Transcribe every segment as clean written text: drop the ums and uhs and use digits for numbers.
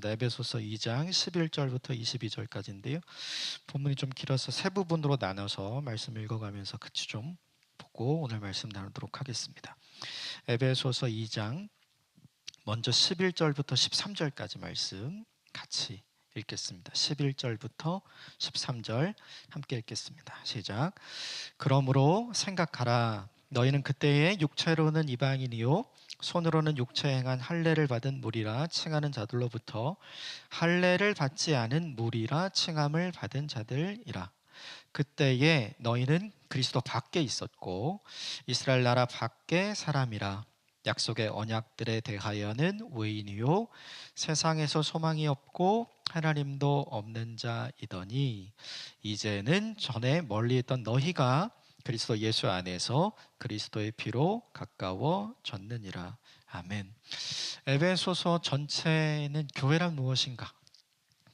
읽겠습니다. 에베소서 2장 11절부터 22절까지인데요. 본문이 좀 길어서 세 부분으로 나눠서 말씀 읽어가면서 같이 좀 보고 오늘 말씀 나누도록 하겠습니다. 에베소서 2장 먼저 11절부터 13절까지 말씀 같이 읽겠습니다. 11절부터 13절 함께 읽겠습니다. 시작. 그러므로 생각하라. 너희는 그때에 육체로는 이방인이요 손으로는 육체에 행한 할례를 받은 무리라 칭하는 자들로부터 할례를 받지 않은 무리라 칭함을 받은 자들이라. 그때에 너희는 그리스도 밖에 있었고 이스라엘 나라 밖에 사람이라. 약속의 언약들에 대하여는 외인이요 세상에서 소망이 없고 하나님도 없는 자이더니 이제는 전에 멀리 있던 너희가 그리스도 예수 안에서 그리스도의 피로 가까워졌느니라. 아멘. 에베소서 전체는 교회란 무엇인가?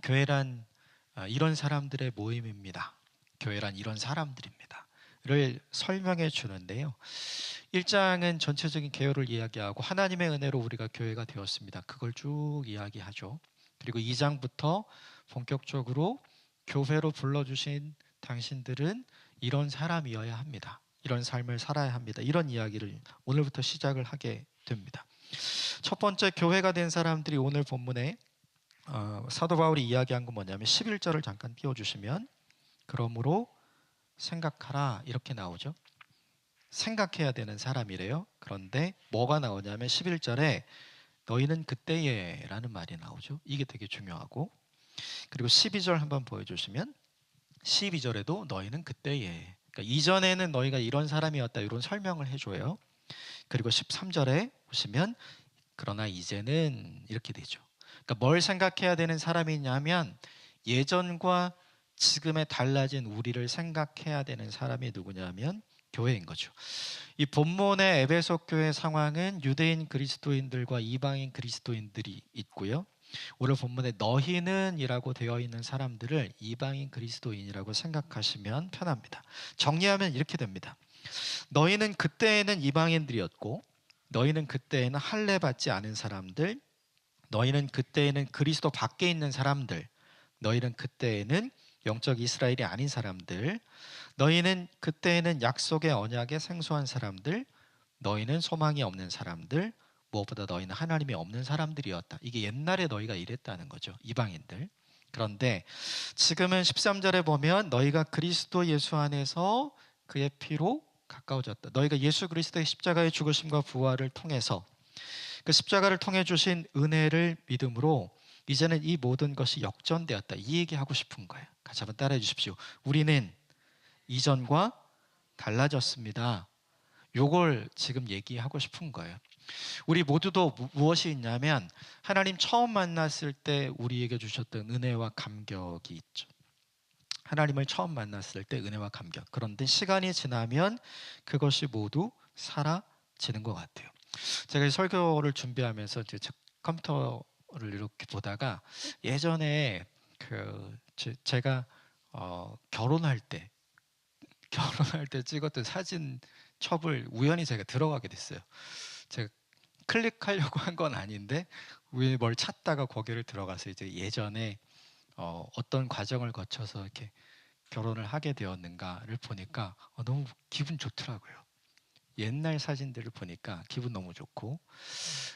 교회란 이런 사람들의 모임입니다. 교회란 이런 사람들입니다. 를 설명해 주는데요. 1장은 전체적인 개요를 이야기하고 하나님의 은혜로 우리가 교회가 되었습니다. 그걸 쭉 이야기하죠. 그리고 2장부터 본격적으로 교회로 불러주신 당신들은 이런 사람이어야 합니다. 이런 삶을 살아야 합니다. 이런 이야기를 오늘부터 시작을 하게 됩니다. 첫 번째 교회가 된 사람들이 오늘 본문에 사도 바울이 이야기한 건 뭐냐면 11절을 잠깐 띄워주시면 그러므로 생각하라 이렇게 나오죠. 생각해야 되는 사람이래요. 그런데 뭐가 나오냐면 11절에 너희는 그때에 라는 말이 나오죠. 이게 되게 중요하고 그리고 12절 한번 보여주시면 12절에도 너희는 그때에 그러니까 이전에는 너희가 이런 사람이었다 이런 설명을 해줘요. 그리고 13절에 보시면 그러나 이제는 이렇게 되죠. 그러니까 뭘 생각해야 되는 사람이냐면 예전과 지금의 달라진 우리를 생각해야 되는 사람이 누구냐면 교회인 거죠. 이 본문의 에베소 교회 상황은 유대인 그리스도인들과 이방인 그리스도인들이 있고요. 오늘 본문에 너희는 이라고 되어 있는 사람들을 이방인 그리스도인이라고 생각하시면 편합니다. 정리하면 이렇게 됩니다. 너희는 그때에는 이방인들이었고 너희는 그때에는 할례 받지 않은 사람들, 너희는 그때에는 그리스도 밖에 있는 사람들, 너희는 그때에는 영적 이스라엘이 아닌 사람들, 너희는 그때에는 약속의 언약에 생소한 사람들, 너희는 소망이 없는 사람들, 무엇보다 너희는 하나님이 없는 사람들이었다. 이게 옛날에 너희가 이랬다는 거죠. 이방인들. 그런데 지금은 13절에 보면 너희가 그리스도 예수 안에서 그의 피로 가까워졌다. 너희가 예수 그리스도의 십자가의 죽으심과 부활을 통해서 그 십자가를 통해 주신 은혜를 믿음으로 이제는 이 모든 것이 역전되었다. 이 얘기하고 싶은 거예요. 같이 한번 따라해 주십시오. 우리는 이전과 달라졌습니다. 요걸 지금 얘기하고 싶은 거예요. 우리 모두도 무엇이 있냐면 하나님 처음 만났을 때 우리에게 주셨던 은혜와 감격이 있죠. 하나님을 처음 만났을 때 은혜와 감격. 그런데 시간이 지나면 그것이 모두 사라지는 것 같아요. 제가 설교를 준비하면서 이제 컴퓨터를 이렇게 보다가 예전에 제가 결혼할 때 찍었던 사진 첩을 우연히 제가 들어가게 됐어요. 제가 클릭하려고 한 건 아닌데 왜 뭘 찾다가 거기를 들어가서 이제 예전에 어떤 과정을 거쳐서 이렇게 결혼을 하게 되었는가를 보니까 너무 기분 좋더라고요. 옛날 사진들을 보니까 기분 너무 좋고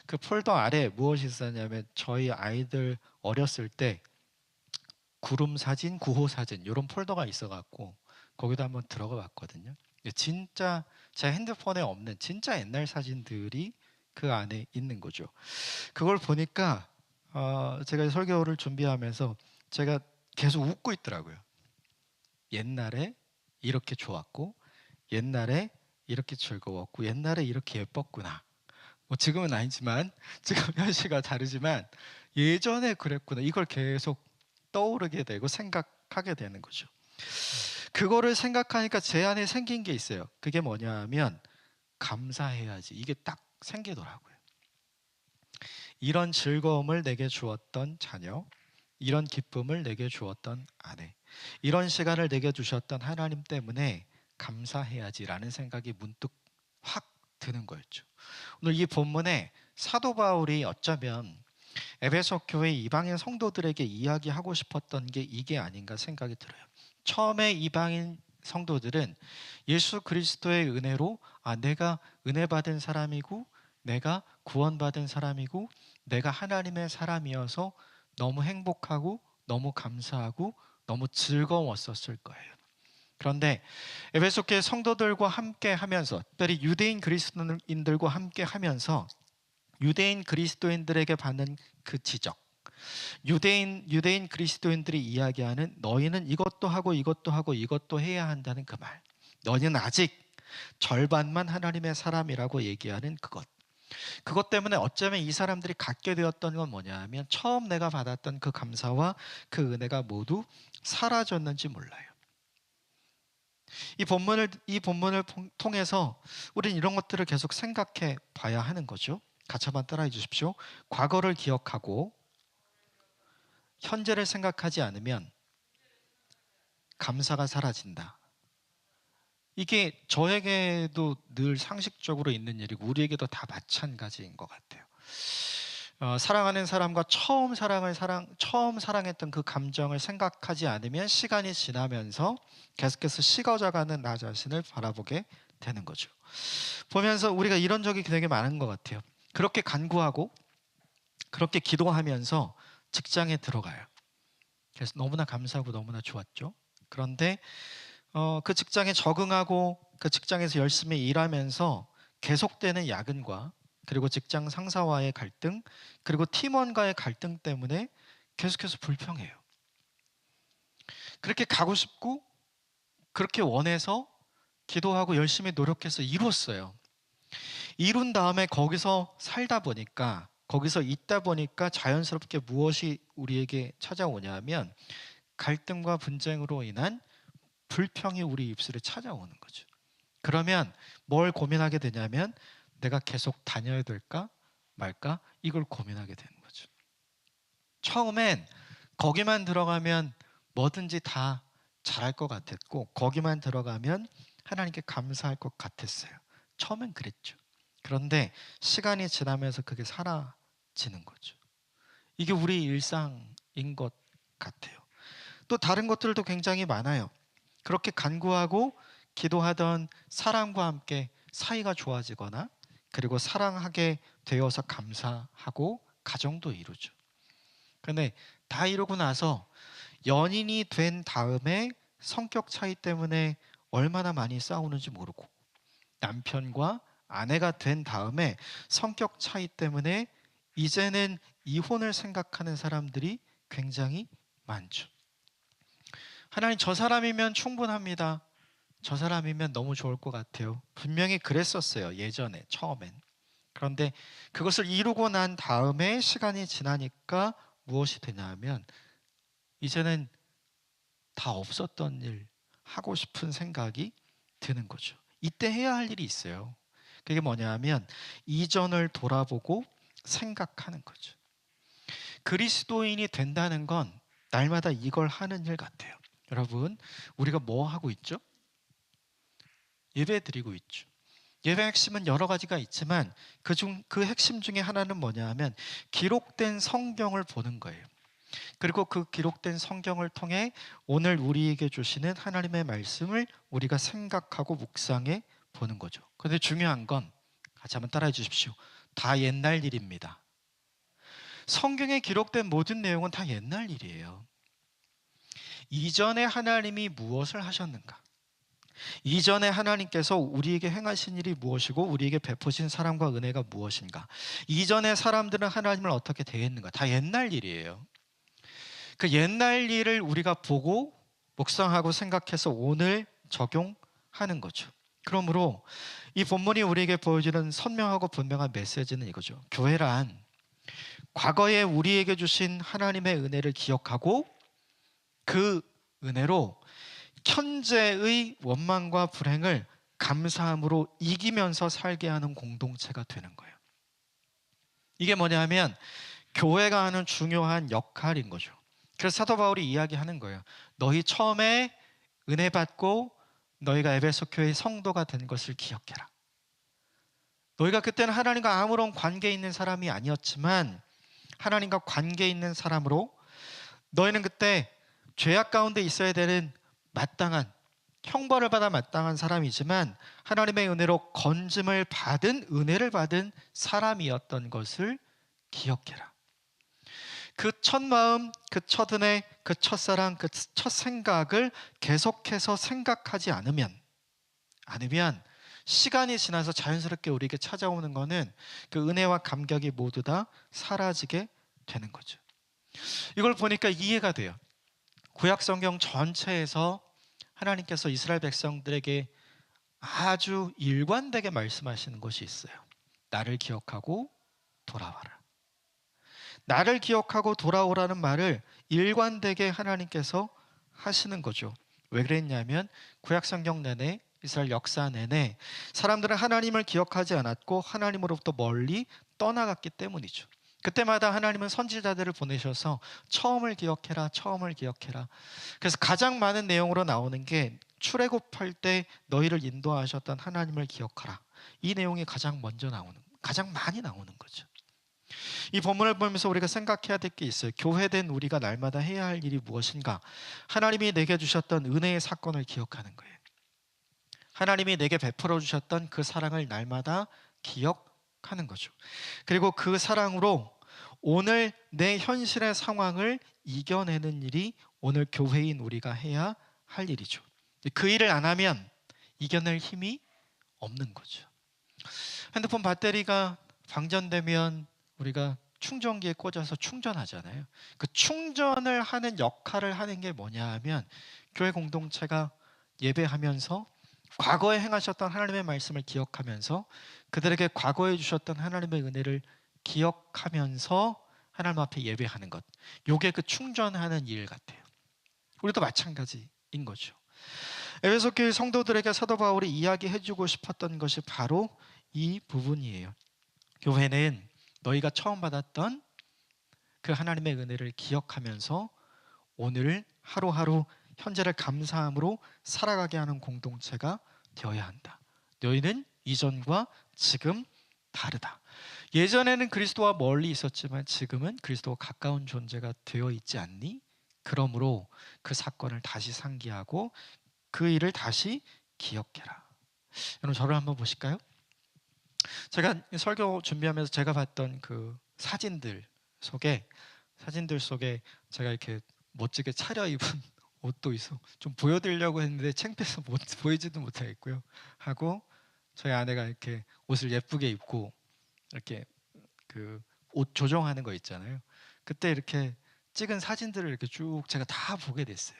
그 폴더 아래 무엇이 있었냐면 저희 아이들 어렸을 때 구름 사진, 구호 사진 이런 폴더가 있어갖고 거기도 한번 들어가 봤거든요. 진짜 제 핸드폰에 없는 진짜 옛날 사진들이 그 안에 있는 거죠. 그걸 보니까 제가 설교를 준비하면서 제가 계속 웃고 있더라고요. 옛날에 이렇게 좋았고 옛날에 이렇게 즐거웠고 옛날에 이렇게 예뻤구나. 뭐 지금은 아니지만 지금 현실과 다르지만 예전에 그랬구나. 이걸 계속 떠오르게 되고 생각하게 되는 거죠. 그거를 생각하니까 제 안에 생긴 게 있어요. 그게 뭐냐면 감사해야지. 이게 딱 생기더라고요. 이런 즐거움을 내게 주었던 자녀, 이런 기쁨을 내게 주었던 아내, 이런 시간을 내게 주셨던 하나님 때문에 감사해야지라는 생각이 문득 확 드는 거였죠. 오늘 이 본문에 사도 바울이 어쩌면 에베소 교회 이방인 성도들에게 이야기하고 싶었던 게 이게 아닌가 생각이 들어요. 처음에 이방인 성도들은 예수 그리스도의 은혜로 내가 은혜 받은 사람이고 내가 구원받은 사람이고 내가 하나님의 사람이어서 너무 행복하고 너무 감사하고 너무 즐거웠었을 거예요. 그런데 에베소 교회 성도들과 함께 하면서, 특별히 유대인 그리스도인들과 함께 하면서 유대인 그리스도인들에게 받는 그 지적, 유대인 그리스도인들이 이야기하는 너희는 이것도 하고 이것도 하고 이것도 해야 한다는 그 말, 너희는 아직 절반만 하나님의 사람이라고 얘기하는 그것 때문에 어쩌면 이 사람들이 갖게 되었던 건 뭐냐 하면 처음 내가 받았던 그 감사와 그 은혜가 모두 사라졌는지 몰라요. 이 본문을 통해서 우리는 이런 것들을 계속 생각해 봐야 하는 거죠. 같이 한번 따라해 주십시오. 과거를 기억하고 현재를 생각하지 않으면 감사가 사라진다. 이게 저에게도 늘 상식적으로 있는 일이고 우리에게도 다 마찬가지인 것 같아요. 사랑하는 사람과 처음 사랑했던 그 감정을 생각하지 않으면 시간이 지나면서 계속해서 식어져가는 나 자신을 바라보게 되는 거죠. 보면서 우리가 이런 적이 되게 많은 것 같아요. 그렇게 간구하고 그렇게 기도하면서 직장에 들어가요. 그래서 너무나 감사하고 너무나 좋았죠. 그런데 그 직장에 적응하고 그 직장에서 열심히 일하면서 계속되는 야근과 그리고 직장 상사와의 갈등, 그리고 팀원과의 갈등 때문에 계속해서 불평해요. 그렇게 가고 싶고 그렇게 원해서 기도하고 열심히 노력해서 이뤘어요. 이룬 다음에 거기서 살다 보니까, 거기서 있다 보니까 자연스럽게 무엇이 우리에게 찾아오냐 하면 갈등과 분쟁으로 인한 불평이 우리 입술에 찾아오는 거죠. 그러면 뭘 고민하게 되냐면 내가 계속 다녀야 될까 말까 이걸 고민하게 되는 거죠. 처음엔 거기만 들어가면 뭐든지 다 잘할 것 같았고 거기만 들어가면 하나님께 감사할 것 같았어요. 처음엔 그랬죠. 그런데 시간이 지나면서 그게 사라지는 거죠. 이게 우리 일상인 것 같아요. 또 다른 것들도 굉장히 많아요. 그렇게 간구하고 기도하던 사람과 함께 사이가 좋아지거나 그리고 사랑하게 되어서 감사하고 가정도 이루죠. 그런데 다 이루고 나서 연인이 된 다음에 성격 차이 때문에 얼마나 많이 싸우는지 모르고, 남편과 아내가 된 다음에 성격 차이 때문에 이제는 이혼을 생각하는 사람들이 굉장히 많죠. 하나님, 저 사람이면 충분합니다. 저 사람이면 너무 좋을 것 같아요. 분명히 그랬었어요. 예전에 처음엔. 그런데 그것을 이루고 난 다음에 시간이 지나니까 무엇이 되냐면 이제는 다 없었던 일 하고 싶은 생각이 드는 거죠. 이때 해야 할 일이 있어요. 그게 뭐냐면 이전을 돌아보고 생각하는 거죠. 그리스도인이 된다는 건 날마다 이걸 하는 일 같아요. 여러분, 우리가 뭐 하고 있죠? 예배 드리고 있죠. 예배 핵심은 여러 가지가 있지만 그 핵심 중에 하나는 뭐냐 하면 기록된 성경을 보는 거예요. 그리고 그 기록된 성경을 통해 오늘 우리에게 주시는 하나님의 말씀을 우리가 생각하고 묵상해 보는 거죠. 그런데 중요한 건 같이 한번 따라해 주십시오. 다 옛날 일입니다. 성경에 기록된 모든 내용은 다 옛날 일이에요. 이전에 하나님이 무엇을 하셨는가? 이전에 하나님께서 우리에게 행하신 일이 무엇이고 우리에게 베푸신 사랑과 은혜가 무엇인가? 이전에 사람들은 하나님을 어떻게 대했는가? 다 옛날 일이에요. 그 옛날 일을 우리가 보고 묵상하고 생각해서 오늘 적용하는 거죠. 그러므로 이 본문이 우리에게 보여주는 선명하고 분명한 메시지는 이거죠. 교회란 과거에 우리에게 주신 하나님의 은혜를 기억하고 그 은혜로 현재의 원망과 불행을 감사함으로 이기면서 살게 하는 공동체가 되는 거예요. 이게 뭐냐면 교회가 하는 중요한 역할인 거죠. 그래서 사도 바울이 이야기하는 거예요. 너희 처음에 은혜 받고 너희가 에베소 교회의 성도가 된 것을 기억해라. 너희가 그때는 하나님과 아무런 관계 있는 사람이 아니었지만 하나님과 관계 있는 사람으로 너희는 그때 죄악 가운데 있어야 되는 마땅한 형벌을 받아 마땅한 사람이지만 하나님의 은혜로 건짐을 받은 은혜를 받은 사람이었던 것을 기억해라. 그 첫 마음, 그 첫 은혜, 그 첫사랑, 그 첫 생각을 계속해서 생각하지 않으면 시간이 지나서 자연스럽게 우리에게 찾아오는 거는 그 은혜와 감격이 모두 다 사라지게 되는 거죠. 이걸 보니까 이해가 돼요. 구약 성경 전체에서 하나님께서 이스라엘 백성들에게 아주 일관되게 말씀하시는 것이 있어요. 나를 기억하고 돌아와라. 나를 기억하고 돌아오라는 말을 일관되게 하나님께서 하시는 거죠. 왜 그랬냐면 구약 성경 내내 이스라엘 역사 내내 사람들은 하나님을 기억하지 않았고 하나님으로부터 멀리 떠나갔기 때문이죠. 그때마다 하나님은 선지자들을 보내셔서 처음을 기억해라, 처음을 기억해라. 그래서 가장 많은 내용으로 나오는 게 출애굽할 때 너희를 인도하셨던 하나님을 기억하라. 이 내용이 가장 많이 나오는 거죠. 이 본문을 보면서 우리가 생각해야 될 게 있어요. 교회된 우리가 날마다 해야 할 일이 무엇인가? 하나님이 내게 주셨던 은혜의 사건을 기억하는 거예요. 하나님이 내게 베풀어 주셨던 그 사랑을 날마다 기억하는 거죠. 그리고 그 사랑으로 오늘 내 현실의 상황을 이겨내는 일이 오늘 교회인 우리가 해야 할 일이죠. 그 일을 안 하면 이겨낼 힘이 없는 거죠. 핸드폰 배터리가 방전되면 우리가 충전기에 꽂아서 충전하잖아요. 그 충전을 하는 역할을 하는 게 뭐냐 하면 교회 공동체가 예배하면서 과거에 행하셨던 하나님의 말씀을 기억하면서 그들에게 과거에 주셨던 하나님의 은혜를 기억하면서 하나님 앞에 예배하는 것. 요게 그 충전하는 일 같아요. 우리도 마찬가지인 거죠. 에베소 교회 성도들에게 사도 바울이 이야기해주고 싶었던 것이 바로 이 부분이에요. 교회는 너희가 처음 받았던 그 하나님의 은혜를 기억하면서 오늘 하루하루 현재를 감사함으로 살아가게 하는 공동체가 되어야 한다. 너희는 이전과 지금 다르다. 예전에는 그리스도와 멀리 있었지만 지금은 그리스도와 가까운 존재가 되어 있지 않니? 그러므로 그 사건을 다시 상기하고 그 일을 다시 기억해라. 여러분 저를 한번 보실까요? 제가 설교 준비하면서 제가 봤던 그 사진들 속에 제가 이렇게 멋지게 차려입은 옷도 있어 좀 보여드리려고 했는데 창피해서 보이지도 못하겠고요. 하고 저희 아내가 이렇게 옷을 예쁘게 입고 이렇게 그 옷 조정하는 거 있잖아요. 그때 이렇게 찍은 사진들을 이렇게 쭉 제가 다 보게 됐어요.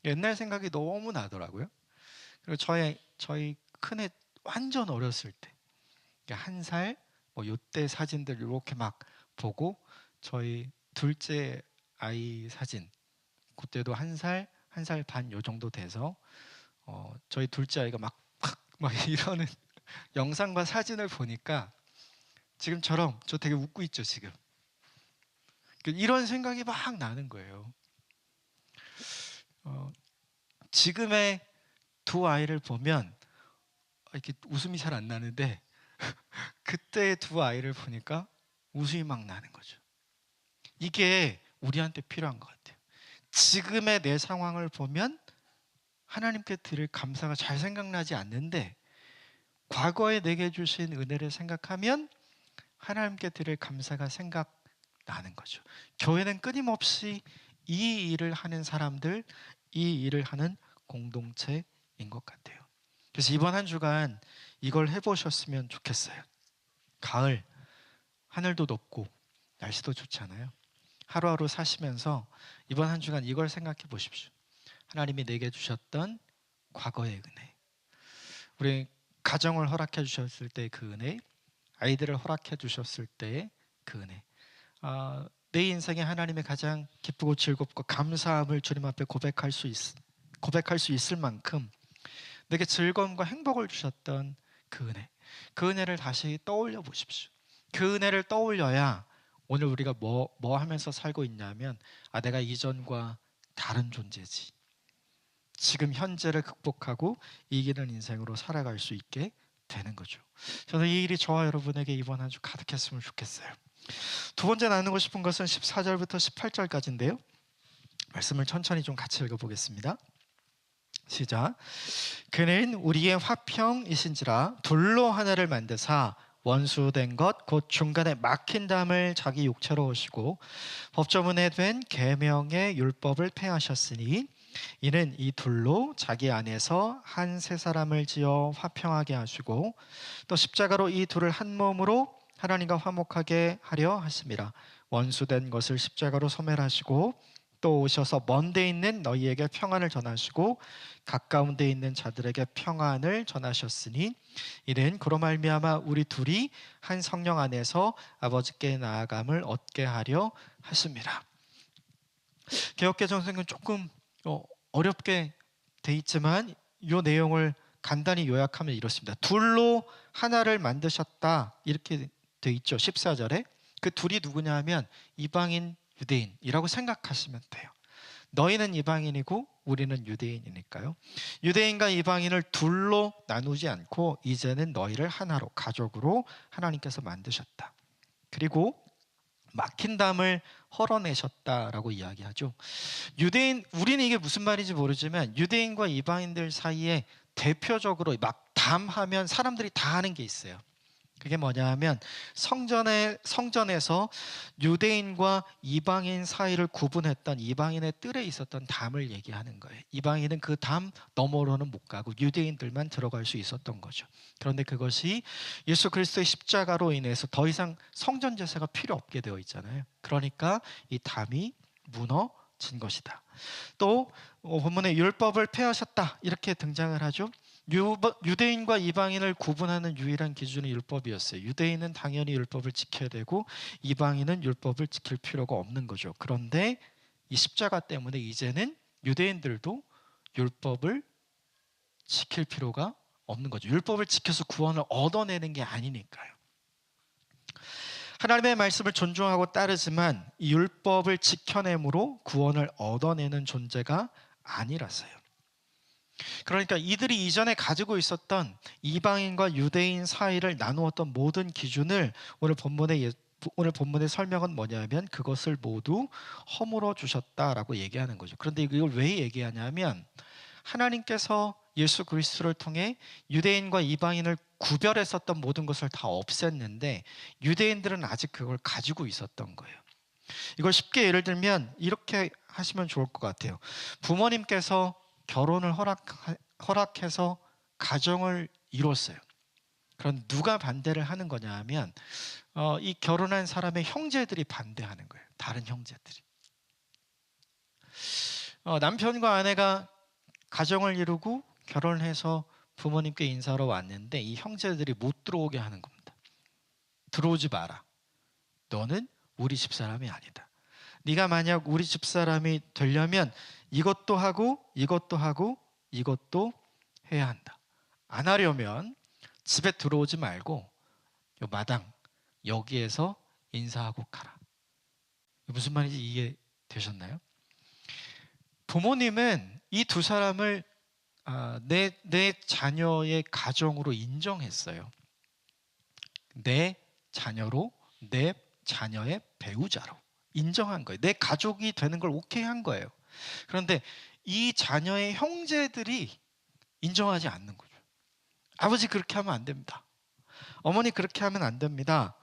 옛날 생각이 너무 나더라고요. 그리고 저희 큰애 완전 어렸을 때 1살 뭐 요때 사진들 이렇게 막 보고 저희 둘째 아이 사진 그때도 1살 반 요 정도 돼서 저희 둘째 아이가 막 이러는 영상과 사진을 보니까 지금처럼 저 되게 웃고 있죠 지금. 이런 생각이 막 나는 거예요. 지금의 두 아이를 보면 이렇게 웃음이 잘 안 나는데 그때의 두 아이를 보니까 웃음이 막 나는 거죠. 이게 우리한테 필요한 것 같아요. 지금의 내 상황을 보면 하나님께 드릴 감사가 잘 생각나지 않는데 과거에 내게 주신 은혜를 생각하면 하나님께 드릴 감사가 생각나는 거죠. 교회는 끊임없이 이 일을 하는 사람들, 이 일을 하는 공동체인 것 같아요. 그래서 이번 한 주간 이걸 해보셨으면 좋겠어요. 가을, 하늘도 높고 날씨도 좋잖아요. 하루하루 사시면서 이번 한 주간 이걸 생각해 보십시오. 하나님이 내게 주셨던 과거의 은혜, 우리 가정을 허락해 주셨을 때 그 은혜, 아이들을 허락해 주셨을 때 그 은혜, 내 인생에 하나님의 가장 기쁘고 즐겁고 감사함을 주님 앞에 고백할 수 있을 만큼 내게 즐거움과 행복을 주셨던 그 은혜를 다시 떠올려 보십시오. 그 은혜를 떠올려야 오늘 우리가 뭐 하면서 살고 있냐면 내가 이전과 다른 존재지. 지금 현재를 극복하고 이기는 인생으로 살아갈 수 있게 되는 거죠. 저는 이 일이 저와 여러분에게 이번 한 주 가득했으면 좋겠어요. 두 번째 나누고 싶은 것은 14절부터 18절까지인데요. 말씀을 천천히 좀 같이 읽어보겠습니다. 시작. 그는 우리의 화평이신지라 둘로 하나를 만드사 원수된 것 곧 중간에 막힌 담을 자기 육체로 오시고 법조문에 된 계명의 율법을 폐하셨으니 이는 이 둘로 자기 안에서 한 세 사람을 지어 화평하게 하시고 또 십자가로 이 둘을 한 몸으로 하나님과 화목하게 하려 하심이라. 원수된 것을 십자가로 소멸하시고 또 오셔서 먼 데 있는 너희에게 평안을 전하시고 가까운 데 있는 자들에게 평안을 전하셨으니 이는 그로 말미암아 우리 둘이 한 성령 안에서 아버지께 나아감을 얻게 하려 하심이라. 개역개정성은 조금 어렵게 돼 있지만 이 내용을 간단히 요약하면 이렇습니다. 둘로 하나를 만드셨다 이렇게 돼 있죠. 14절에 그 둘이 누구냐 하면 이방인 유대인이라고 생각하시면 돼요. 너희는 이방인이고 우리는 유대인이니까요. 유대인과 이방인을 둘로 나누지 않고 이제는 너희를 하나로 가족으로 하나님께서 만드셨다. 그리고 막힌 담을 헐어내셨다라고 이야기하죠. 유대인, 우리는 이게 무슨 말인지 모르지만 유대인과 이방인들 사이에 대표적으로 막 담하면 사람들이 다 하는 게 있어요. 그게 뭐냐 하면 성전에서 유대인과 이방인 사이를 구분했던 이방인의 뜰에 있었던 담을 얘기하는 거예요. 이방인은 그 담 너머로는 못 가고 유대인들만 들어갈 수 있었던 거죠. 그런데 그것이 예수 그리스도의 십자가로 인해서 더 이상 성전 제사가 필요 없게 되어 있잖아요. 그러니까 이 담이 무너진 것이다. 또 본문에 율법을 폐하셨다 이렇게 등장을 하죠. 유대인과 이방인을 구분하는 유일한 기준이 율법이었어요. 유대인은 당연히 율법을 지켜야 되고 이방인은 율법을 지킬 필요가 없는 거죠. 그런데 이 십자가 때문에 이제는 유대인들도 율법을 지킬 필요가 없는 거죠. 율법을 지켜서 구원을 얻어내는 게 아니니까요. 하나님의 말씀을 존중하고 따르지만 이 율법을 지켜냄으로 구원을 얻어내는 존재가 아니라서요. 그러니까 이들이 이전에 가지고 있었던 이방인과 유대인 사이를 나누었던 모든 기준을 오늘 본문의 설명은 뭐냐면 그것을 모두 허물어 주셨다라고 얘기하는 거죠. 그런데 이걸 왜 얘기하냐면 하나님께서 예수 그리스도를 통해 유대인과 이방인을 구별했었던 모든 것을 다 없앴는데 유대인들은 아직 그걸 가지고 있었던 거예요. 이걸 쉽게 예를 들면 이렇게 하시면 좋을 것 같아요. 부모님께서 결혼을 허락해서 가정을 이뤘어요. 그럼 누가 반대를 하는 거냐 하면 이 결혼한 사람의 형제들이 반대하는 거예요. 다른 형제들이. 남편과 아내가 가정을 이루고 결혼을 해서 부모님께 인사하러 왔는데 이 형제들이 못 들어오게 하는 겁니다. 들어오지 마라. 너는 우리 집사람이 아니다. 네가 만약 우리 집사람이 되려면 이것도 하고 이것도 하고 이것도 해야 한다. 안 하려면 집에 들어오지 말고 요 마당 여기에서 인사하고 가라. 무슨 말인지 이해되셨나요? 부모님은 이 두 사람을 내 자녀의 가정으로 인정했어요. 내 자녀로, 내 자녀의 배우자로 인정한 거예요. 내 가족이 되는 걸 오케이 한 거예요. 그런데 이 자녀의 형제들이 인정하지 않는 거죠. 아버지 그렇게 하면 안 됩니다. 어머니 그렇게 하면 안 됩니다.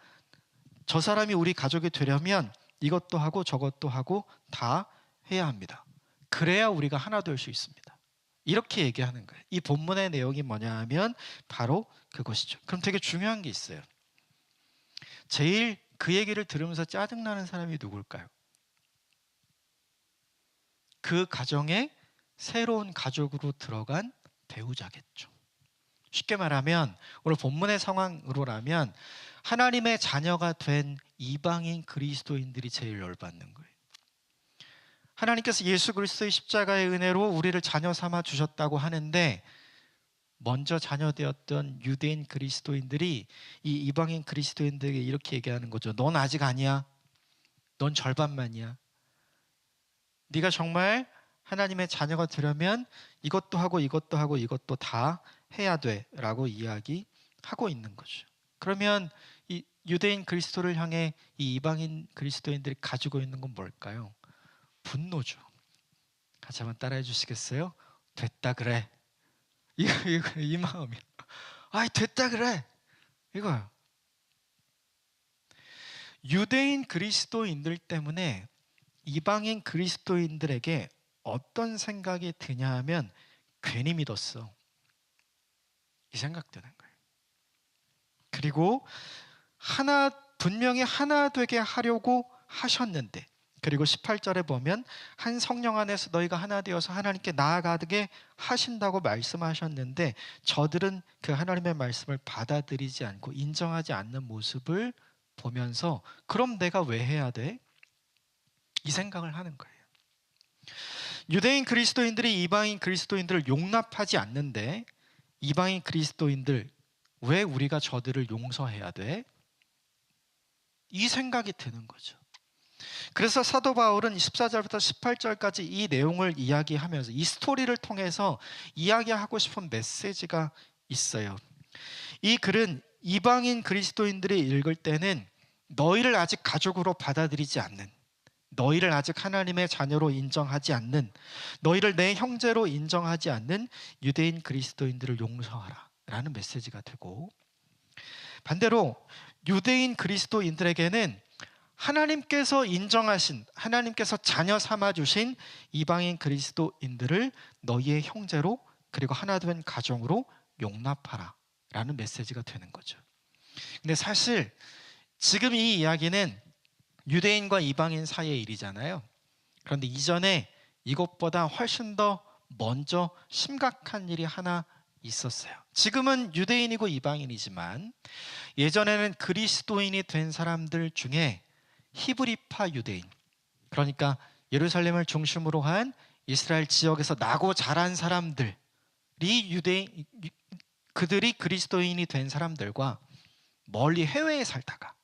저 사람이 우리 가족이 되려면 이것도 하고 저것도 하고 다 해야 합니다. 그래야 우리가 하나 될 수 있습니다. 이렇게 얘기하는 거예요. 이 본문의 내용이 뭐냐 하면 바로 그것이죠. 그럼 되게 중요한 게 있어요. 제일 그 얘기를 들으면서 짜증나는 사람이 누굴까요? 그 가정에 새로운 가족으로 들어간 배우자겠죠. 쉽게 말하면 오늘 본문의 상황으로라면 하나님의 자녀가 된 이방인 그리스도인들이 제일 열받는 거예요. 하나님께서 예수 그리스도의 십자가의 은혜로 우리를 자녀 삼아 주셨다고 하는데 먼저 자녀되었던 유대인 그리스도인들이 이 이방인 그리스도인들에게 이렇게 얘기하는 거죠. 넌 아직 아니야. 넌 절반만이야. 네가 정말 하나님의 자녀가 되려면 이것도 하고 이것도 하고 이것도 다 해야 돼 라고 이야기하고 있는 거죠. 그러면 유대인 그리스도를 향해 이 이방인 그리스도인들이 가지고 있는 건 뭘까요? 분노죠. 같이 한번 따라해 주시겠어요? 됐다 그래. 이 마음이요. 아이 됐다 그래. 이거요. 유대인 그리스도인들 때문에 이방인 그리스도인들에게 어떤 생각이 드냐 하면 괜히 믿었어. 이 생각 드는 거예요. 그리고 분명히 하나 되게 하려고 하셨는데, 그리고 18절에 보면 한 성령 안에서 너희가 하나 되어서 하나님께 나아가게 하신다고 말씀하셨는데, 저들은 그 하나님의 말씀을 받아들이지 않고 인정하지 않는 모습을 보면서 그럼 내가 왜 해야 돼? 이 생각을 하는 거예요. 유대인 그리스도인들이 이방인 그리스도인들을 용납하지 않는데, 이방인 그리스도인들 왜 우리가 저들을 용서해야 돼? 이 생각이 드는 거죠. 그래서 사도 바울은 14절부터 18절까지 이 내용을 이야기하면서 이 스토리를 통해서 이야기하고 싶은 메시지가 있어요. 이 글은 이방인 그리스도인들이 읽을 때는 너희를 아직 가족으로 받아들이지 않는, 너희를 아직 하나님의 자녀로 인정하지 않는, 너희를 내 형제로 인정하지 않는 유대인 그리스도인들을 용서하라 라는 메시지가 되고, 반대로 유대인 그리스도인들에게는 하나님께서 인정하신, 하나님께서 자녀 삼아주신 이방인 그리스도인들을 너희의 형제로, 그리고 하나 된 가정으로 용납하라 라는 메시지가 되는 거죠. 근데 사실 지금 이 이야기는 유대인과 이방인 사이의 일이잖아요. 그런데 이전에 이것보다 훨씬 더 먼저 심각한 일이 하나 있었어요. 지금은 유대인이고 이방인이지만 예전에는 그리스도인이 된 사람들 중에 히브리파 유대인, 그러니까 예루살렘을 중심으로 한 이스라엘 지역에서 나고 자란 사람들이 그들이 그리스도인이 된 사람들과 멀리 해외에 살다가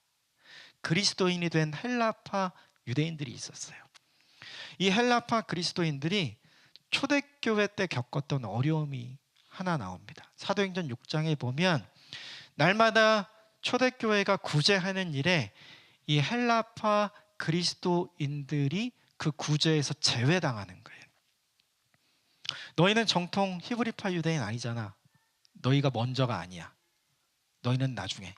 그리스도인이 된 헬라파 유대인들이 있었어요. 이 헬라파 그리스도인들이 초대교회 때 겪었던 어려움이 하나 나옵니다. 사도행전 6장에 보면 날마다 초대교회가 구제하는 일에 이 헬라파 그리스도인들이 그 구제에서 제외당하는 거예요. 너희는 정통 히브리파 유대인 아니잖아. 너희가 먼저가 아니야. 너희는 나중에.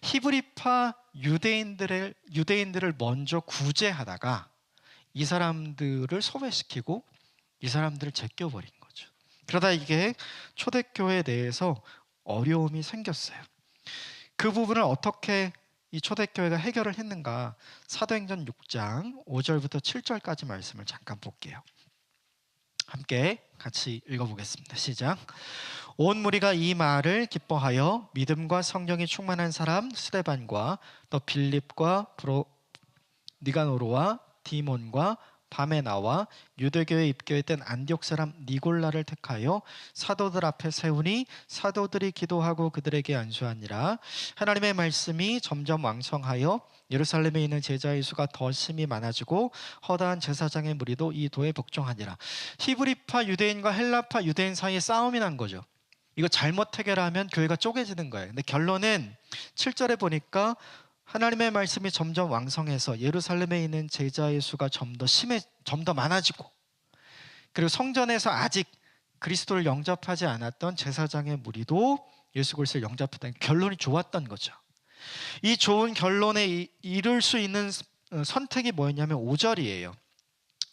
히브리파 유대인들을 먼저 구제하다가 이 사람들을 소외시키고 이 사람들을 제껴버린 거죠. 그러다 이게 초대교회 내에서 어려움이 생겼어요. 그 부분을 어떻게 이 초대교회가 해결을 했는가? 사도행전 6장 5절부터 7절까지 말씀을 잠깐 볼게요. 함께 같이 읽어보겠습니다. 시작. 온 무리가 이 말을 기뻐하여 믿음과 성령이 충만한 사람 스데반과 또 빌립과 니가노르와 디몬과 바메나와 유대교에 입교했던 안디옥 사람 니골라를 택하여 사도들 앞에 세우니 사도들이 기도하고 그들에게 안수하니라. 하나님의 말씀이 점점 왕성하여 예루살렘에 있는 제자의 수가 더 심히 많아지고 허다한 제사장의 무리도 이 도에 복종하니라. 히브리파 유대인과 헬라파 유대인 사이에 싸움이 난 거죠. 이거 잘못 해결하면 교회가 쪼개지는 거예요. 근데 결론은 7절에 보니까 하나님의 말씀이 점점 왕성해서 예루살렘에 있는 제자의 수가 점 더 많아지고, 그리고 성전에서 아직 그리스도를 영접하지 않았던 제사장의 무리도 예수 그리스도를 영접했다는 결론이 좋았던 거죠. 이 좋은 결론에 이를 수 있는 선택이 뭐였냐면 5절이에요.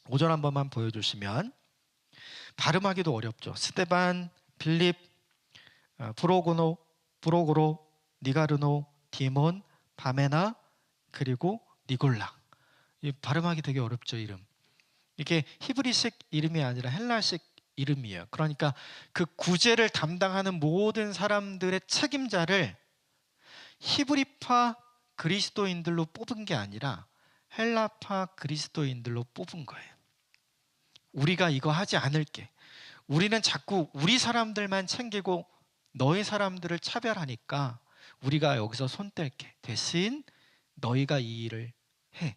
5절 한 번만 보여주시면, 발음하기도 어렵죠. 스데반, 빌립, 브로고로, 니가르노, 디몬, 바메나, 그리고 니골라. 이 발음하기 되게 어렵죠, 이름. 이게 히브리식 이름이 아니라 헬라식 이름이에요. 그러니까 그 구제를 담당하는 모든 사람들의 책임자를 히브리파 그리스도인들로 뽑은 게 아니라 헬라파 그리스도인들로 뽑은 거예요. 우리가 이거 하지 않을게. 우리는 자꾸 우리 사람들만 챙기고 너희 사람들을 차별하니까 우리가 여기서 손 뗄게. 대신 너희가 이 일을 해.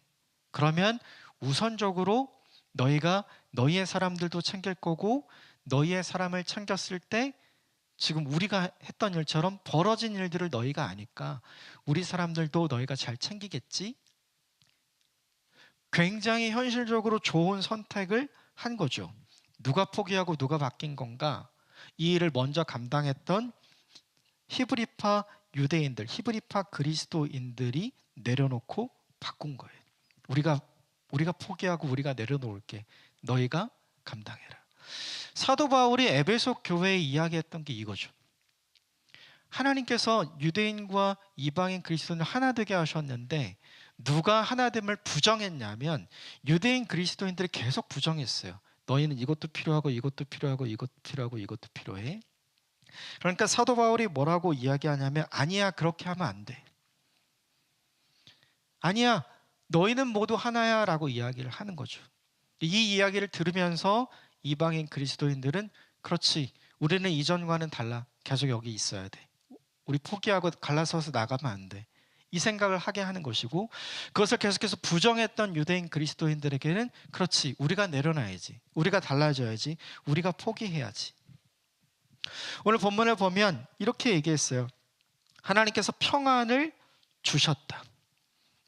그러면 우선적으로 너희가 너희의 사람들도 챙길 거고, 너희의 사람을 챙겼을 때 지금 우리가 했던 일처럼 벌어진 일들을 너희가 아니까 우리 사람들도 너희가 잘 챙기겠지? 굉장히 현실적으로 좋은 선택을 한 거죠. 누가 포기하고 누가 바뀐 건가? 이 일을 먼저 감당했던 히브리파 유대인들, 히브리파 그리스도인들이 내려놓고 바꾼 거예요. 우리가 포기하고 우리가 내려놓을게. 너희가 감당해라. 사도 바울이 에베소 교회에 이야기했던 게 이거죠. 하나님께서 유대인과 이방인 그리스도인을 하나 되게 하셨는데 누가 하나됨을 부정했냐면 유대인 그리스도인들이 계속 부정했어요. 너희는 이것도 필요하고 이것도 필요하고 이것도 필요하고 이것도 필요해. 그러니까 사도 바울이 뭐라고 이야기하냐면 아니야, 그렇게 하면 안 돼. 아니야, 너희는 모두 하나야 라고 이야기를 하는 거죠. 이 이야기를 들으면서 이방인 그리스도인들은 그렇지, 우리는 이전과는 달라, 계속 여기 있어야 돼. 우리 포기하고 갈라서서 나가면 안 돼. 이 생각을 하게 하는 것이고, 그것을 계속해서 부정했던 유대인 그리스도인들에게는 그렇지, 우리가 내려놔야지, 우리가 달라져야지, 우리가 포기해야지. 오늘 본문을 보면 이렇게 얘기했어요. 하나님께서 평안을 주셨다.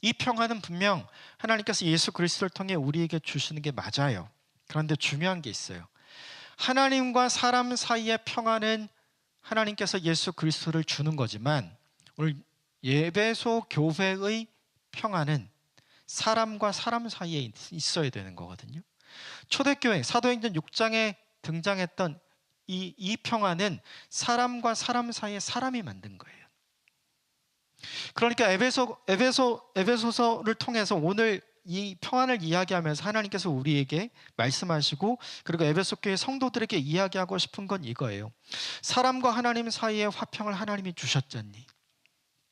이 평안은 분명 하나님께서 예수 그리스도를 통해 우리에게 주시는 게 맞아요. 그런데 중요한 게 있어요. 하나님과 사람 사이의 평안은 하나님께서 예수 그리스도를 주는 거지만 오늘 에베소 교회의 평안은 사람과 사람 사이에 있어야 되는 거거든요. 초대교회 사도행전 6장에 등장했던 이 평안은 사람과 사람 사이에 사람이 만든 거예요. 그러니까 에베소서를 통해서 오늘 이 평안을 이야기하면서 하나님께서 우리에게 말씀하시고 그리고 에베소 교회 성도들에게 이야기하고 싶은 건 이거예요. 사람과 하나님 사이의 화평을 하나님이 주셨잖니.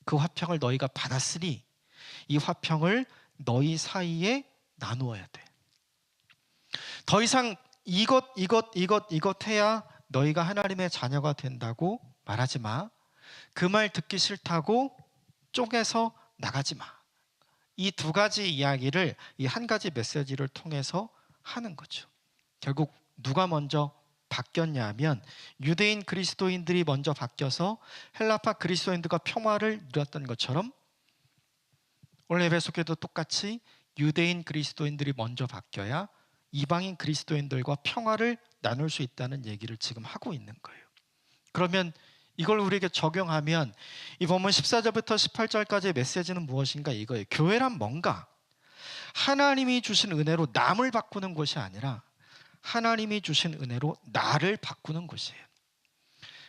그 화평을 너희가 받았으니 이 화평을 너희 사이에 나누어야 돼. 더 이상 이것 해야 너희가 하나님의 자녀가 된다고 말하지 마. 그 말 듣기 싫다고 쪼개서 나가지 마. 이 두 가지 이야기를 이 한 가지 메시지를 통해서 하는 거죠. 결국 누가 먼저 바뀌었냐면 유대인 그리스도인들이 먼저 바뀌어서 헬라파 그리스도인들과 평화를 누렸던 것처럼 오늘 에베소교회도 똑같이 유대인 그리스도인들이 먼저 바뀌어야 이방인 그리스도인들과 평화를 나눌 수 있다는 얘기를 지금 하고 있는 거예요. 그러면 이걸 우리에게 적용하면 이 본문 14절부터 18절까지의 메시지는 무엇인가 이거예요. 교회란 뭔가? 하나님이 주신 은혜로 남을 바꾸는 것이 아니라 하나님이 주신 은혜로 나를 바꾸는 것이에요.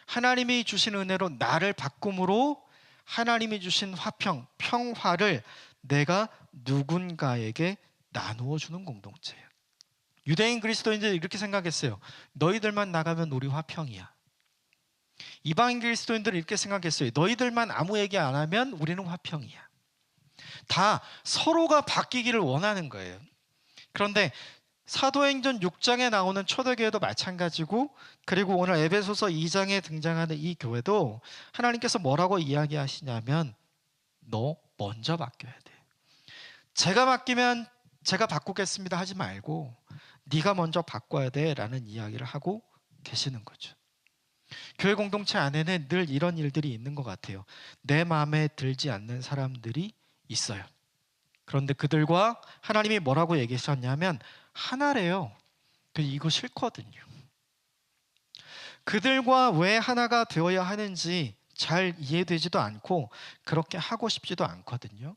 하나님이 주신 은혜로 나를 바꿈으로 하나님이 주신 화평, 평화를 내가 누군가에게 나누어 주는 공동체예요. 유대인 그리스도인들이 이렇게 생각했어요. 너희들만 나가면 우리 화평이야. 이방인 그리스도인들은 이렇게 생각했어요. 너희들만 아무 얘기 안 하면 우리는 화평이야. 다 서로가 바뀌기를 원하는 거예요. 그런데 사도행전 6장에 나오는 초대교회도 마찬가지고 그리고 오늘 에베소서 2장에 등장하는 이 교회도 하나님께서 뭐라고 이야기하시냐면 너 먼저 바뀌어야 돼. 제가 바뀌면 제가 바꾸겠습니다 하지 말고 네가 먼저 바꿔야 돼 라는 이야기를 하고 계시는 거죠. 교회 공동체 안에는 늘 이런 일들이 있는 것 같아요. 내 마음에 들지 않는 사람들이 있어요. 그런데 그들과 하나님이 뭐라고 얘기하셨냐면 하나래요. 이거 싫거든요. 그들과 왜 하나가 되어야 하는지 잘 이해되지도 않고 그렇게 하고 싶지도 않거든요.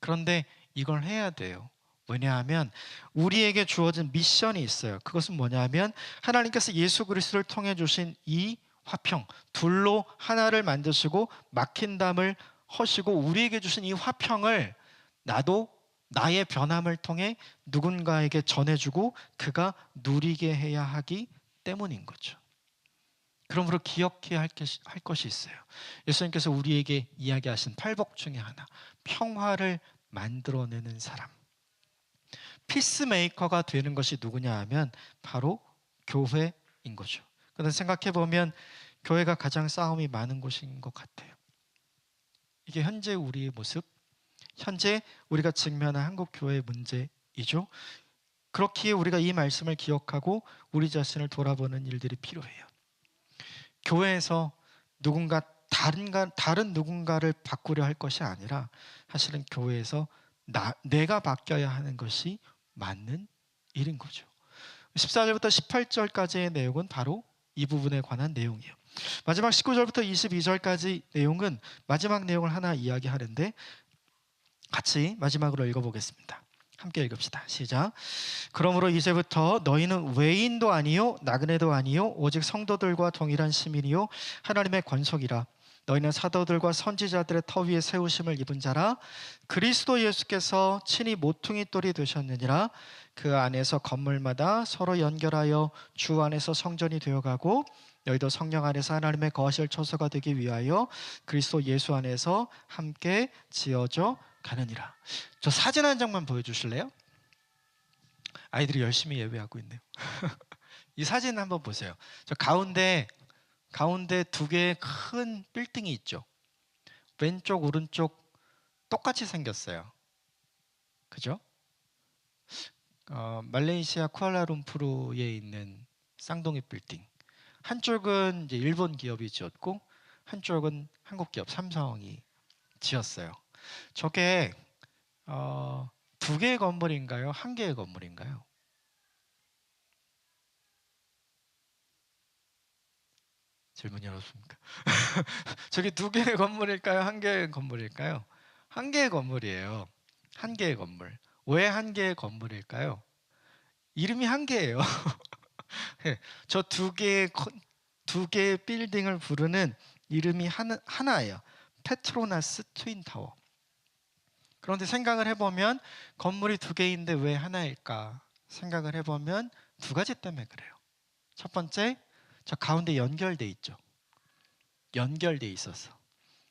그런데 이걸 해야 돼요. 왜냐하면 우리에게 주어진 미션이 있어요. 그것은 뭐냐면 하나님께서 예수 그리스도를 통해 주신 이 화평, 둘로 하나를 만드시고 막힌 담을 허시고 우리에게 주신 이 화평을 나도 나의 변함을 통해 누군가에게 전해주고 그가 누리게 해야 하기 때문인 거죠. 그러므로 기억해야 할 것이 있어요. 예수님께서 우리에게 이야기하신 팔복 중에 하나, 평화를 만들어내는 사람. 피스메이커가 되는 것이 누구냐 하면 바로 교회인 거죠. 그런데 생각해보면 교회가 가장 싸움이 많은 곳인 것 같아요. 이게 현재 우리의 모습, 현재 우리가 직면한 한국 교회의 문제이죠. 그렇기에 우리가 이 말씀을 기억하고 우리 자신을 돌아보는 일들이 필요해요. 교회에서 누군가 다른 누군가를 바꾸려 할 것이 아니라 사실은 교회에서 내가 바뀌어야 하는 것이 맞는 일인 거죠. 14절부터 18절까지의 내용은 바로 이 부분에 관한 내용이에요. 마지막 19절부터 22절까지 내용은 마지막 내용을 하나 이야기하는데 같이 마지막으로 읽어보겠습니다. 함께 읽읍시다. 시작. 그러므로 이제부터 너희는 외인도 아니요 나그네도 아니요 오직 성도들과 동일한 시민이요 하나님의 권속이라. 너희는 사도들과 선지자들의 터 위에 세우심을 입은 자라. 그리스도 예수께서 친히 모퉁이 돌이 되셨느니라. 그 안에서 건물마다 서로 연결하여 주 안에서 성전이 되어가고 너희도 성령 안에서 하나님의 거하실 처소가 되기 위하여 그리스도 예수 안에서 함께 지어져 가느니라. 저 사진 한 장만 보여주실래요? 아이들이 열심히 예배하고 있네요. 이 사진 한번 보세요. 저 가운데 두 개의 큰 빌딩이 있죠. 왼쪽 오른쪽 똑같이 생겼어요. 그죠? 말레이시아 쿠알라룸푸르에 있는 쌍둥이 빌딩. 한쪽은 이제 일본 기업이 지었고 한쪽은 한국 기업 삼성이 지었어요. 저게 두 개의 건물인가요? 한 개의 건물인가요? 질문이 어렵습니까? 저게 두 개의 건물일까요? 한 개의 건물일까요? 한 개의 건물이에요. 한 개의 건물. 왜 한 개의 건물일까요? 이름이 한 개예요. 저 두 개의 빌딩을 부르는 이름이 하나예요. 페트로나스 트윈타워. 그런데 생각을 해보면 건물이 두 개인데 왜 하나일까? 생각을 해보면 두 가지 때문에 그래요. 첫 번째, 저 가운데 연결돼 있죠. 연결돼 있어서.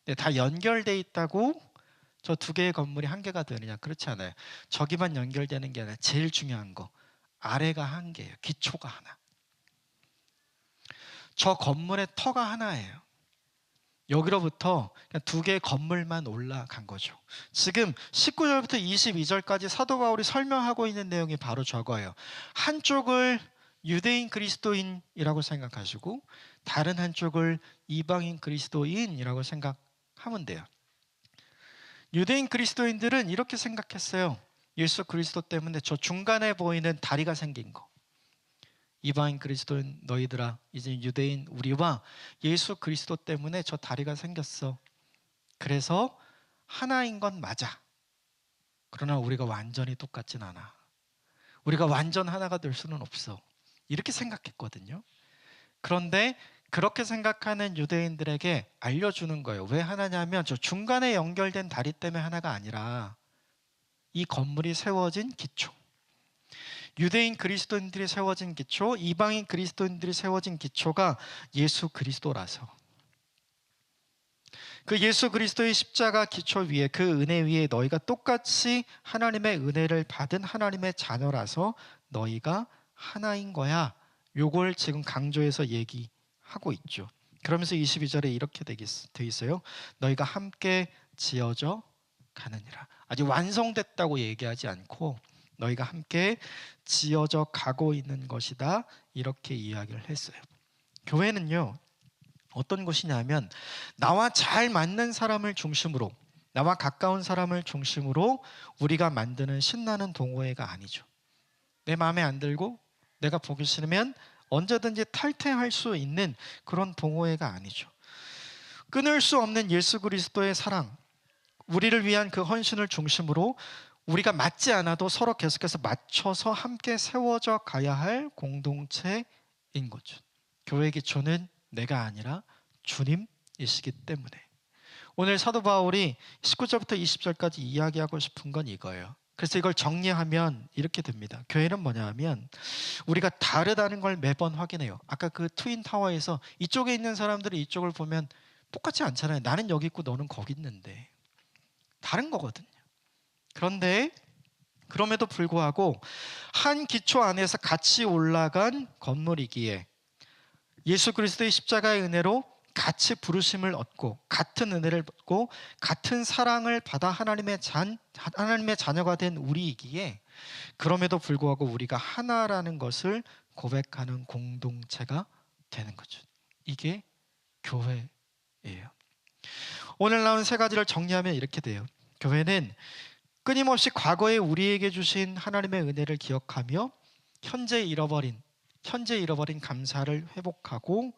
근데 다 연결돼 있다고 저 두 개의 건물이 한 개가 되느냐? 그렇지 않아요. 저기만 연결되는 게 아니라 제일 중요한 거, 아래가 한 개예요. 기초가 하나. 저 건물의 터가 하나예요. 여기로부터 그냥 두 개의 건물만 올라간 거죠. 지금 19절부터 22절까지 사도 바울이 설명하고 있는 내용이 바로 저거예요. 한쪽을 유대인 그리스도인이라고 생각하시고 다른 한쪽을 이방인 그리스도인이라고 생각하면 돼요. 유대인 그리스도인들은 이렇게 생각했어요. 예수 그리스도 때문에 저 중간에 보이는 다리가 생긴 거. 이방인 그리스도인 너희들아, 이제 유대인 우리와 예수 그리스도 때문에 저 다리가 생겼어. 그래서 하나인 건 맞아. 그러나 우리가 완전히 똑같진 않아. 우리가 완전 하나가 될 수는 없어. 이렇게 생각했거든요. 그런데 그렇게 생각하는 유대인들에게 알려주는 거예요. 왜 하나냐면 저 중간에 연결된 다리 때문에 하나가 아니라 이 건물이 세워진 기초, 유대인 그리스도인들이 세워진 기초, 이방인 그리스도인들이 세워진 기초가 예수 그리스도라서, 그 예수 그리스도의 십자가 기초 위에, 그 은혜 위에 너희가 똑같이 하나님의 은혜를 받은 하나님의 자녀라서 너희가 하나인 거야. 요걸 지금 강조해서 얘기하고 있죠. 그러면서 22절에 이렇게 돼 있어요. 너희가 함께 지어져 가느니라. 아직 완성됐다고 얘기하지 않고 너희가 함께 지어져 가고 있는 것이다, 이렇게 이야기를 했어요. 교회는요, 어떤 곳이냐면 나와 잘 맞는 사람을 중심으로, 나와 가까운 사람을 중심으로 우리가 만드는 신나는 동호회가 아니죠. 내 마음에 안 들고 내가 보기 싫으면 언제든지 탈퇴할 수 있는 그런 동호회가 아니죠. 끊을 수 없는 예수 그리스도의 사랑, 우리를 위한 그 헌신을 중심으로 우리가 맞지 않아도 서로 계속해서 맞춰서 함께 세워져 가야 할 공동체인 거죠. 교회 기초는 내가 아니라 주님이시기 때문에. 오늘 사도 바울이 19절부터 20절까지 이야기하고 싶은 건 이거예요. 그래서 이걸 정리하면 이렇게 됩니다. 교회는 뭐냐 하면 우리가 다르다는 걸 매번 확인해요. 아까 그 트윈타워에서 이쪽에 있는 사람들이 이쪽을 보면 똑같지 않잖아요. 나는 여기 있고 너는 거기 있는데 다른 거거든요. 그런데 그럼에도 불구하고 한 기초 안에서 같이 올라간 건물이기에 예수 그리스도의 십자가의 은혜로 같이 부르심을 얻고 같은 은혜를 받고 같은 사랑을 받아 하나님의 자녀가 된 우리이기에, 그럼에도 불구하고 우리가 하나라는 것을 고백하는 공동체가 되는 거죠. 이게 교회예요. 오늘 나온 세 가지를 정리하면 이렇게 돼요. 교회는 끊임없이 과거에 우리에게 주신 하나님의 은혜를 기억하며 현재 잃어버린 감사를 회복하고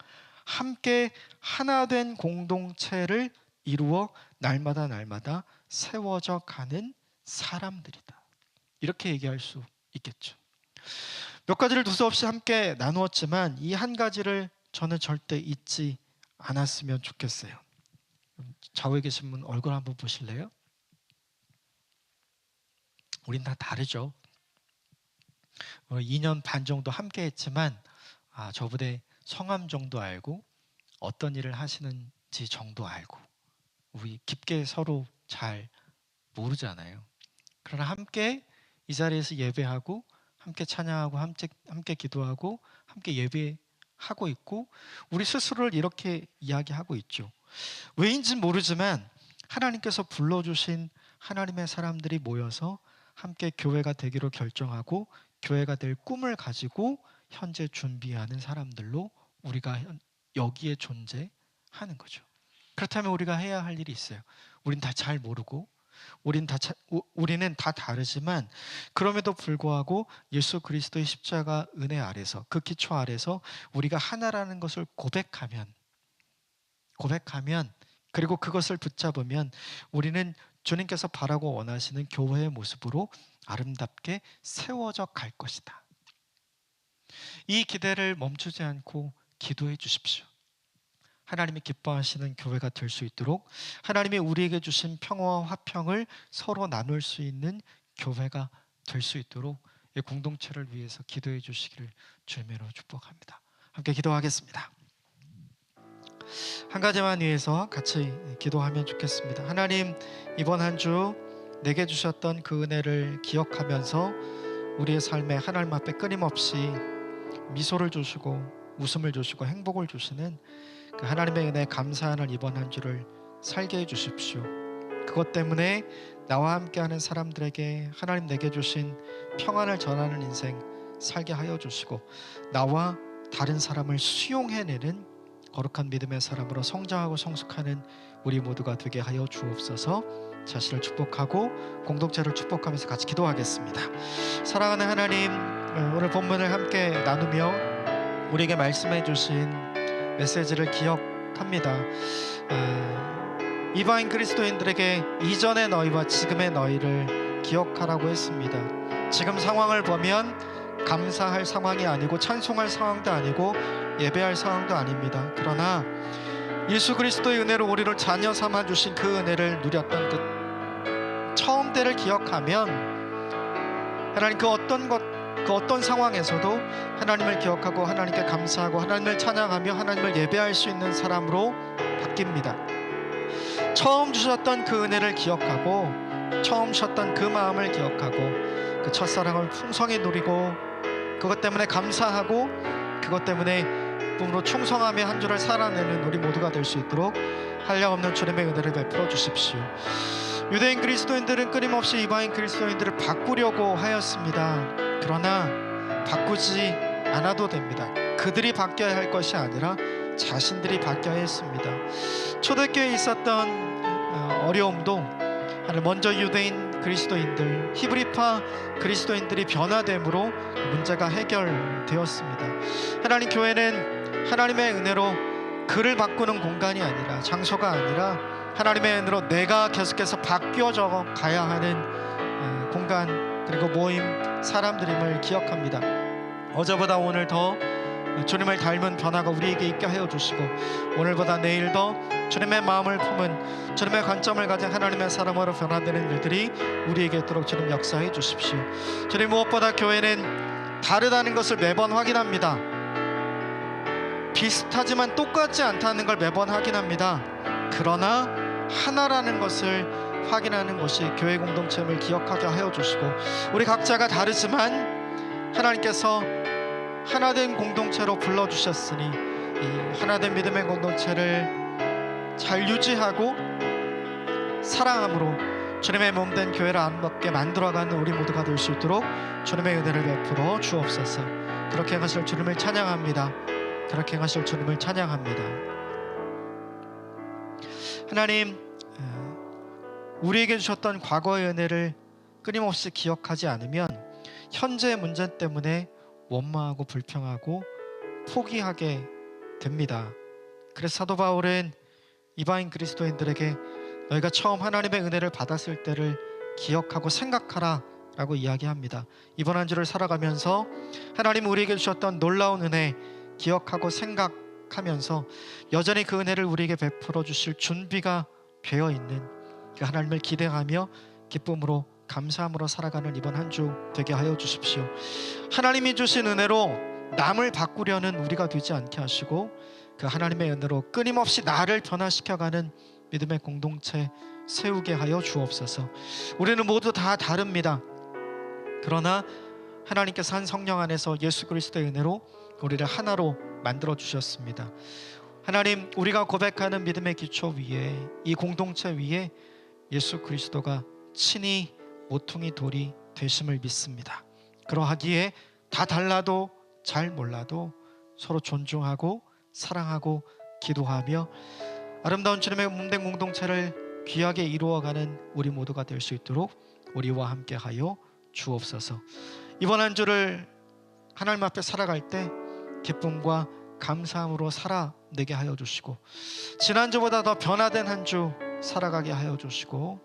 함께 하나 된 공동체를 이루어 날마다 세워져 가는 사람들이다. 이렇게 얘기할 수 있겠죠. 몇 가지를 두서없이 함께 나누었지만 이 한 가지를 저는 절대 잊지 않았으면 좋겠어요. 좌우에 계신 분 얼굴 한번 보실래요? 우린 다 다르죠. 2년 반 정도 함께 했지만 저보다 성함 정도 알고 어떤 일을 하시는지 정도 알고 우리 깊게 서로 잘 모르잖아요. 그러나 함께 이 자리에서 예배하고 함께 찬양하고 함께 기도하고 함께 예배하고 있고 우리 스스로를 이렇게 이야기하고 있죠. 왜인지 모르지만 하나님께서 불러주신 하나님의 사람들이 모여서 함께 교회가 되기로 결정하고 교회가 될 꿈을 가지고 현재 준비하는 사람들로 우리가 여기에 존재하는 거죠. 그렇다면 우리가 해야 할 일이 있어요. 우린 다 잘 모르고 우리는 다 다르지만 그럼에도 불구하고 예수 그리스도의 십자가 은혜 아래서 그 기초 아래서 우리가 하나라는 것을 고백하면 그리고 그것을 붙잡으면 우리는 주님께서 바라고 원하시는 교회의 모습으로 아름답게 세워져 갈 것이다. 이 기대를 멈추지 않고 기도해 주십시오. 하나님이 기뻐하시는 교회가 될 수 있도록 하나님이 우리에게 주신 평화와 화평을 서로 나눌 수 있는 교회가 될 수 있도록 이 공동체를 위해서 기도해 주시기를 주님으로 축복합니다. 함께 기도하겠습니다. 한 가지만 위해서 같이 기도하면 좋겠습니다. 하나님, 이번 한 주 내게 주셨던 그 은혜를 기억하면서 우리의 삶에 하나님 앞에 끊임없이 미소를 주시고 웃음을 주시고 행복을 주시는 그 하나님의 은혜에 감사하는 이번 한 주를 살게 해주십시오. 그것 때문에 나와 함께하는 사람들에게 하나님 내게 주신 평안을 전하는 인생 살게 하여 주시고 나와 다른 사람을 수용해내는 거룩한 믿음의 사람으로 성장하고 성숙하는 우리 모두가 되게 하여 주옵소서. 자신을 축복하고 공동체를 축복하면서 같이 기도하겠습니다. 사랑하는 하나님, 오늘 본문을 함께 나누며 우리에게 말씀해 주신 메시지를 기억합니다. 이방인 그리스도인들에게 이전의 너희와 지금의 너희를 기억하라고 했습니다. 지금 상황을 보면 감사할 상황이 아니고 찬송할 상황도 아니고 예배할 상황도 아닙니다. 그러나 예수 그리스도의 은혜로 우리를 자녀 삼아 주신 그 은혜를 누렸던 그 처음 때를 기억하면 하나님 그 어떤 상황에서도 하나님을 기억하고 하나님께 감사하고 하나님을 찬양하며 하나님을 예배할 수 있는 사람으로 바뀝니다. 처음 주셨던 그 은혜를 기억하고 처음 주셨던 그 마음을 기억하고 그 첫사랑을 풍성히 누리고 그것 때문에 감사하고 그것 때문에 꿈으로 충성하며 한 주를 살아내는 우리 모두가 될 수 있도록 한량없는 주님의 은혜를 베풀어 주십시오. 유대인 그리스도인들은 끊임없이 이방인 그리스도인들을 바꾸려고 하였습니다. 그러나 바꾸지 않아도 됩니다. 그들이 바뀌어야 할 것이 아니라 자신들이 바뀌어야 했습니다. 초대교회에 있었던 어려움도 먼저 유대인 그리스도인들, 히브리파 그리스도인들이 변화됨으로 문제가 해결되었습니다. 하나님 교회는 하나님의 은혜로 그를 바꾸는 공간이 아니라 장소가 아니라 하나님의 은혜로 내가 계속해서 바뀌어져 가야 하는 공간 그리고 모임 사람들임을 기억합니다. 어제보다 오늘 더 주님을 닮은 변화가 우리에게 있게 하여 주시고 오늘보다 내일 더 주님의 마음을 품은 주님의 관점을 가진 하나님의 사람으로 변화되는 일들이 우리에게 있도록 주님 역사해 주십시오. 주님, 무엇보다 교회는 다르다는 것을 매번 확인합니다. 비슷하지만 똑같지 않다는 걸 매번 확인합니다. 그러나 하나라는 것을 확인하는 것이 교회 공동체임을 기억하게 하여 주시고 우리 각자가 다르지만 하나님께서 하나된 공동체로 불러주셨으니 이 하나된 믿음의 공동체를 잘 유지하고 사랑함으로 주님의 몸된 교회를 아름답게 만들어가는 우리 모두가 될 수 있도록 주님의 은혜를 베풀어 주옵소서. 그렇게 행하실 주님을 찬양합니다. 그렇게 행하실 주님을 찬양합니다. 하나님, 우리에게 주셨던 과거의 은혜를 끊임없이 기억하지 않으면 현재의 문제 때문에 원망하고 불평하고 포기하게 됩니다. 그래서 사도 바울은 이방인 그리스도인들에게 너희가 처음 하나님의 은혜를 받았을 때를 기억하고 생각하라 라고 이야기합니다. 이번 한 주를 살아가면서 하나님 우리에게 주셨던 놀라운 은혜 기억하고 생각하면서 여전히 그 은혜를 우리에게 베풀어 주실 준비가 되어 있는 그 하나님을 기대하며 기쁨으로 감사함으로 살아가는 이번 한 주 되게 하여 주십시오. 하나님이 주신 은혜로 남을 바꾸려는 우리가 되지 않게 하시고 그 하나님의 은혜로 끊임없이 나를 변화시켜가는 믿음의 공동체 세우게 하여 주옵소서. 우리는 모두 다 다릅니다. 그러나 하나님께서 한 성령 안에서 예수 그리스도의 은혜로 우리를 하나로 만들어 주셨습니다. 하나님, 우리가 고백하는 믿음의 기초 위에, 이 공동체 위에 예수 그리스도가 친히 모퉁이 돌이 되심을 믿습니다. 그러하기에 다 달라도 잘 몰라도 서로 존중하고 사랑하고 기도하며 아름다운 주님의 몸된 공동체를 귀하게 이루어가는 우리 모두가 될 수 있도록 우리와 함께하여 주옵소서. 이번 한 주를 하나님 앞에 살아갈 때 기쁨과 감사함으로 살아내게 하여 주시고 지난주보다 더 변화된 한 주 살아가게 하여 주시고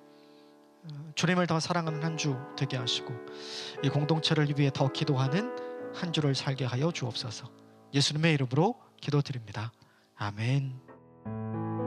주님을 더 사랑하는 한 주 되게 하시고 이 공동체를 위해 더 기도하는 한 주를 살게 하여 주옵소서. 예수님의 이름으로 기도드립니다. 아멘.